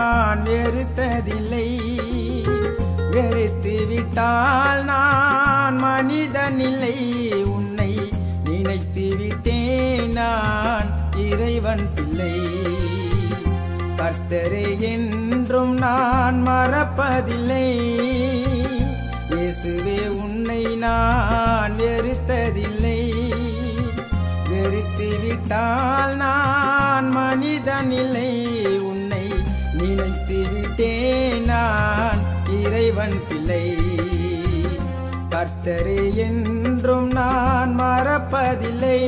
நான் வெறுத்ததில்லை. வெறுத்து விட்டால் நான் மனிதனில்லை. உன்னை நினைத்து விட்டேன் நான் இறைவன் பிள்ளை. கர்த்தரை என்றும் நான் மறப்பதில்லை. இயேசுவே உன்னை நான் வெறுத்ததில்லை. வெறுத்து விட்டால் நான் மனிதனில்லை. உன்னை நினைத்து விட்டேன் நான் இறைவன் பிள்ளை. கர்த்தரை என்றும் நான் மறப்பதில்லை.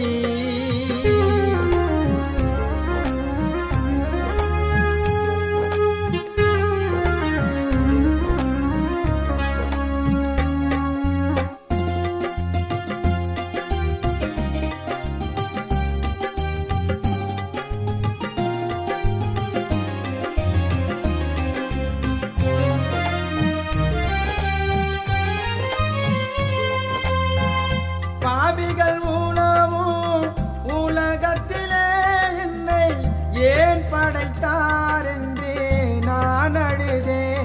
பாவிகள் உணவும் உலகத்திலே என்னை ஏன் படைத்தார் என்றே நான் அழுதேன்.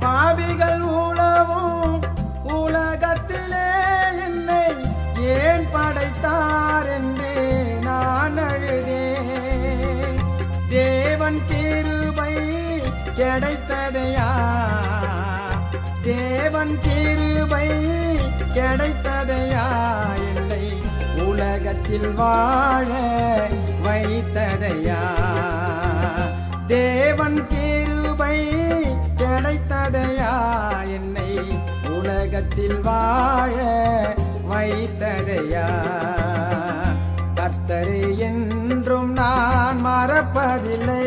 பாவிகள் உணவும் உலகத்திலே என்னை ஏன் படைத்தார் என்றே நான் அழுதேன். தேவன் கிருபை கிடைத்ததையா, தேவன் கிருபை கிடைத்ததையா, என்னை உலகத்தில் வாழ வைத்ததையா. தேவன் கிருபை கிடைத்ததையா, என்னை உலகத்தில் வாழ வைத்ததையா. கர்த்தரை என்றும் நான் மறப்பதில்லை.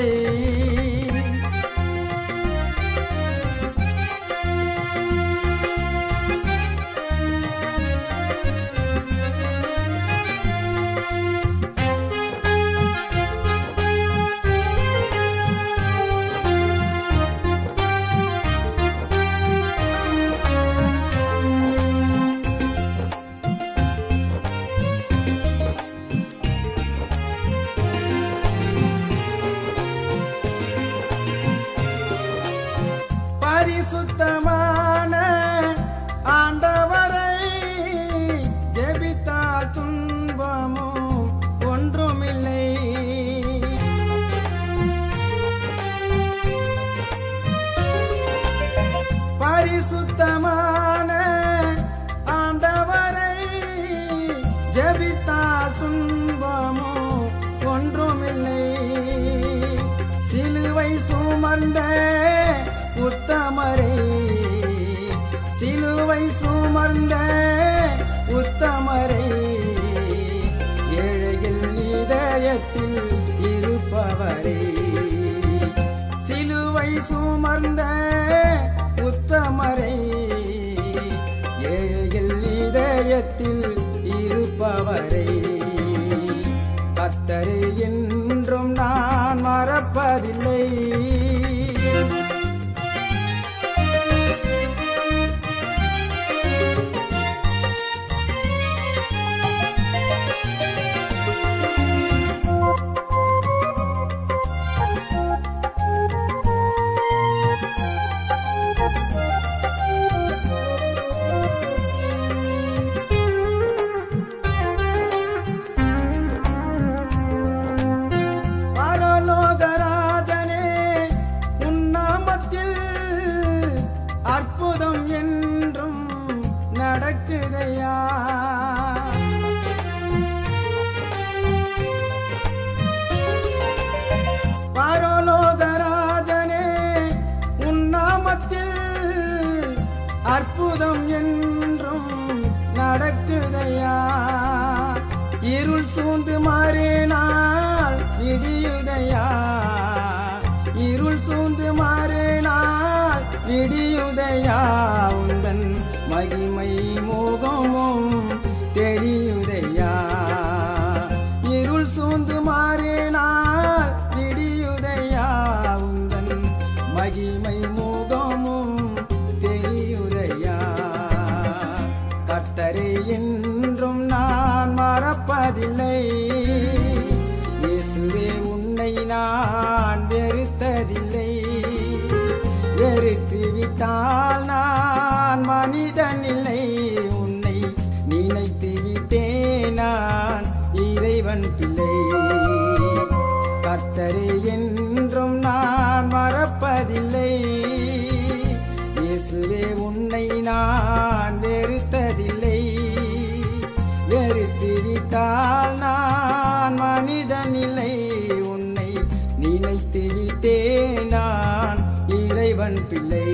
பரிசுத்தமான ஆண்டவரை ஜெபித்தால் துன்பமும் ஒன்றுமில்லை. பரிசுத்தமான ஆண்டவரை ஜெபித்தால் துன்பமும் ஒன்றுமில்லை. சிலுவை சுமந்த உத்தமரே, சிலுவை சுமந்த உத்தமரே, ஏழைகள் இதயத்தில் இருப்பவரே. சிலுவை சுமந்த உத்தமரே, ஏழைகள் இதயத்தில் இருப்பவரே. கர்த்தரை என்றும் நான் மறப்பதில்லை. அற்புதம் என்றும் நடக்குதையா. பரலோகராஜனே உன் நாமத்தில் அற்புதம் என்றும் நடக்குதையா. இருள் சூழ்ந்து மாறினால் விடியுதையா. இருள் சூழ்ந்து மாறினால் விடியுதையா. உந்தன் மகிமை மோகமும் தெரியுதையா. இருள் சூழ்ந்து மாறினால் விடியுதையா. உந்தன் மகிமை மோகமும் தெரியுதையா. கர்த்தரை என்றும் நான் மறப்பதில்லை. மறப்பதில்லை. இயேசுவே உன்னை நான் வெறுத்ததில்லை. வெறுத்து விட்டால் நான் மனிதன் இல்லை. உன்னை நினைத்து விட்டேன் நான் இறைவன் பிள்ளை. கர்த்தரே என்றும் நான் மறப்பதில்லை. இயேசுவே உன்னை நான் வெறுத்ததில்லை. வெறுத்து விட்டால் நான் மனிதன் இல்லை. உன்னை நினைத்து விட்டேன் நான் இறைவன் பிள்ளை.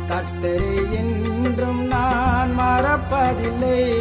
கர்த்தரே என்றும் நான் மறப்பதில்லை.